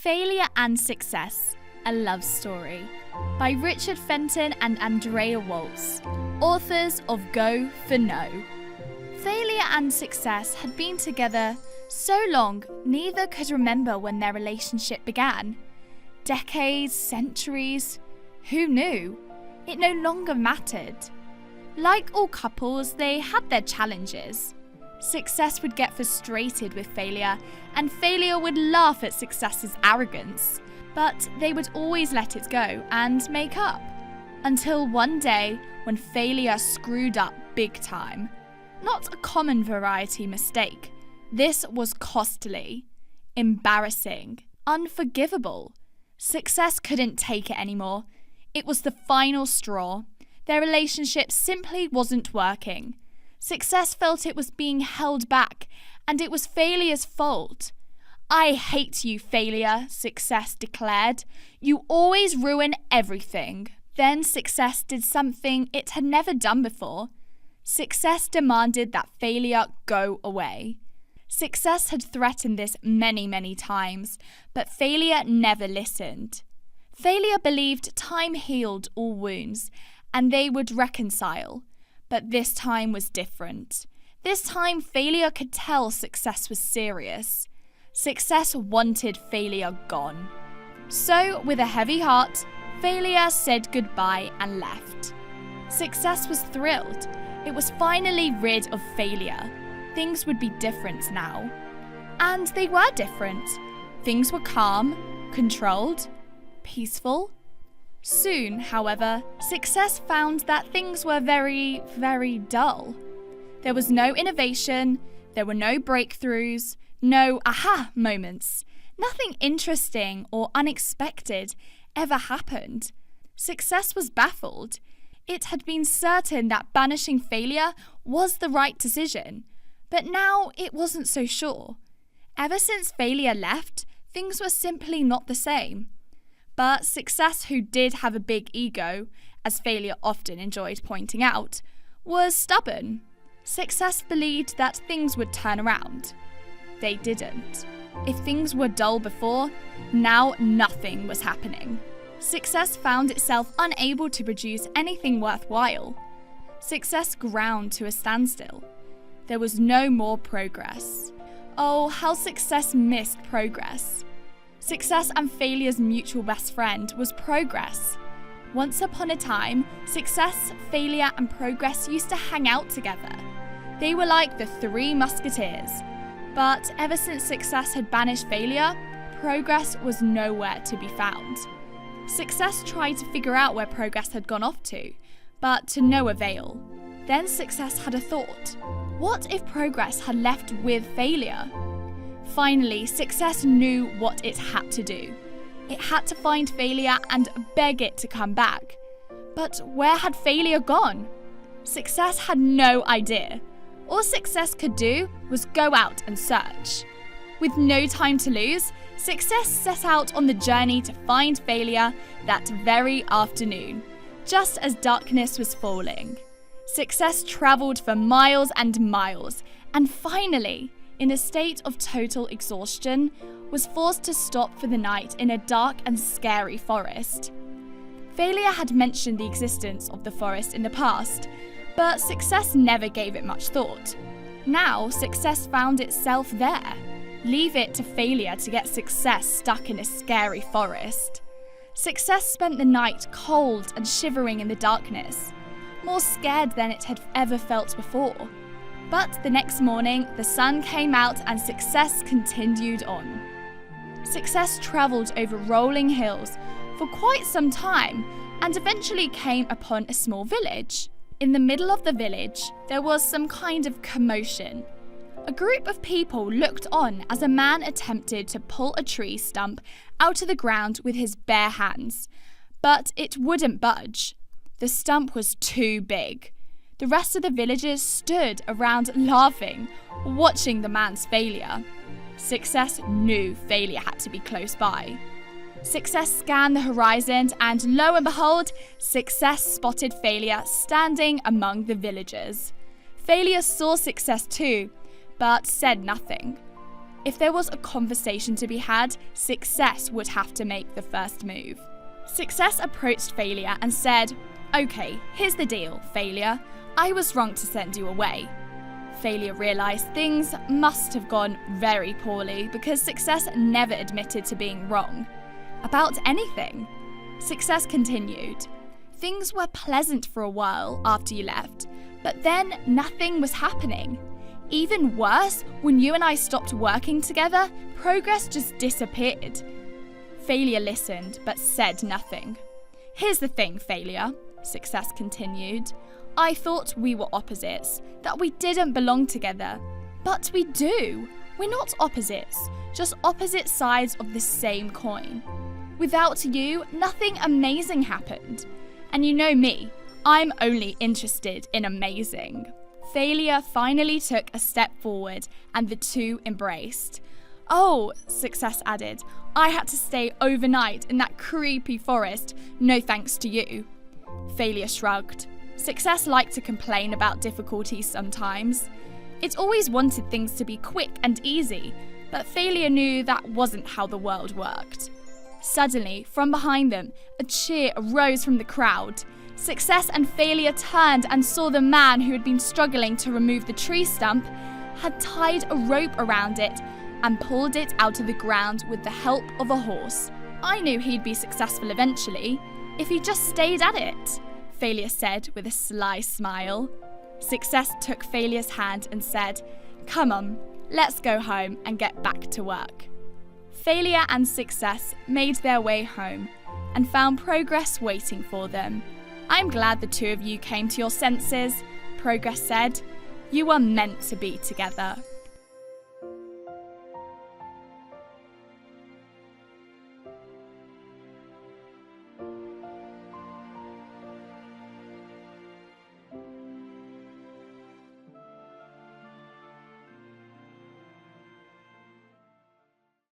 Failure and Success, a Love Story by Richard Fenton and Andrea Waltz, authors of Go for No. Failure and Success had been together so long neither could remember when their relationship began. Decades, centuries, who knew? It no longer mattered. Like all couples, they had their challenges. Success would get frustrated with failure, and failure would laugh at success's arrogance. But they would always let it go and make up. Until one day, when failure screwed up big time. Not a common variety mistake. This was costly, embarrassing, unforgivable. Success couldn't take it anymore. It was the final straw. Their relationship simply wasn't working. Success felt it was being held back, and it was failure's fault. "I hate you, failure," Success declared. "You always ruin everything." Then Success did something it had never done before. Success demanded that failure go away. Success had threatened this many times, but failure never listened. Failure believed time healed all wounds, and they would reconcile. But this time was different. This time, failure could tell Success was serious. Success wanted failure gone. So, with a heavy heart, failure said goodbye and left. Success was thrilled. It was finally rid of failure. Things would be different now. And they were different. Things were calm, controlled, peaceful. Soon, however, Success found that things were very dull. There was no innovation, there were no breakthroughs, no aha moments. Nothing interesting or unexpected ever happened. Success was baffled. It had been certain that banishing failure was the right decision, but now it wasn't so sure. Ever since failure left, things were simply not the same. But Success, who did have a big ego, as failure often enjoyed pointing out, was stubborn. Success believed that things would turn around. They didn't. If things were dull before, now nothing was happening. Success found itself unable to produce anything worthwhile. Success ground to a standstill. There was no more progress. Oh, how Success missed progress. Success and failure's mutual best friend was progress. Once upon a time, Success, failure, and progress used to hang out together. They were like the Three Musketeers. But ever since Success had banished failure, progress was nowhere to be found. Success tried to figure out where progress had gone off to, but to no avail. Then Success had a thought. What if progress had left with failure? Finally, Success knew what it had to do. It had to find failure and beg it to come back. But where had failure gone? Success had no idea. All Success could do was go out and search. With no time to lose, Success set out on the journey to find failure that very afternoon, just as darkness was falling. Success travelled for miles and miles, and finally, in a state of total exhaustion, was forced to stop for the night in a dark and scary forest. Failure had mentioned the existence of the forest in the past, but Success never gave it much thought. Now, Success found itself there. Leave it to failure to get Success stuck in a scary forest. Success spent the night cold and shivering in the darkness, more scared than it had ever felt before. But the next morning, the sun came out and Success continued on. Success travelled over rolling hills for quite some time and eventually came upon a small village. In the middle of the village, there was some kind of commotion. A group of people looked on as a man attempted to pull a tree stump out of the ground with his bare hands, but it wouldn't budge. The stump was too big. The rest of the villagers stood around laughing, watching the man's failure. Success knew failure had to be close by. Success scanned the horizon and lo and behold, Success spotted failure standing among the villagers. Failure saw Success too, but said nothing. If there was a conversation to be had, Success would have to make the first move. Success approached Failure and said, "Okay, here's the deal, Failure. I was wrong to send you away." Failure realised things must have gone very poorly because Success never admitted to being wrong about anything. Success continued. "Things were pleasant for a while after you left, but then nothing was happening. Even worse, when you and I stopped working together, progress just disappeared." Failure listened but said nothing. "Here's the thing, Failure," Success continued. "I thought we were opposites, that we didn't belong together. But we do. We're not opposites, just opposite sides of the same coin. Without you, nothing amazing happened. And you know me, I'm only interested in amazing." Failure finally took a step forward and the two embraced. "Oh," Success added, "I had to stay overnight in that creepy forest, no thanks to you." Failure shrugged. Success liked to complain about difficulties sometimes. It always wanted things to be quick and easy, but Failure knew that wasn't how the world worked. Suddenly, from behind them, a cheer arose from the crowd. Success and Failure turned and saw the man who had been struggling to remove the tree stump had tied a rope around it and pulled it out of the ground with the help of a horse. "I knew he'd be successful eventually, if he just stayed at it," Failure said with a sly smile. Success took Failure's hand and said, "Come on, let's go home and get back to work." Failure and Success made their way home and found Progress waiting for them. "I'm glad the two of you came to your senses," Progress said. "You were meant to be together."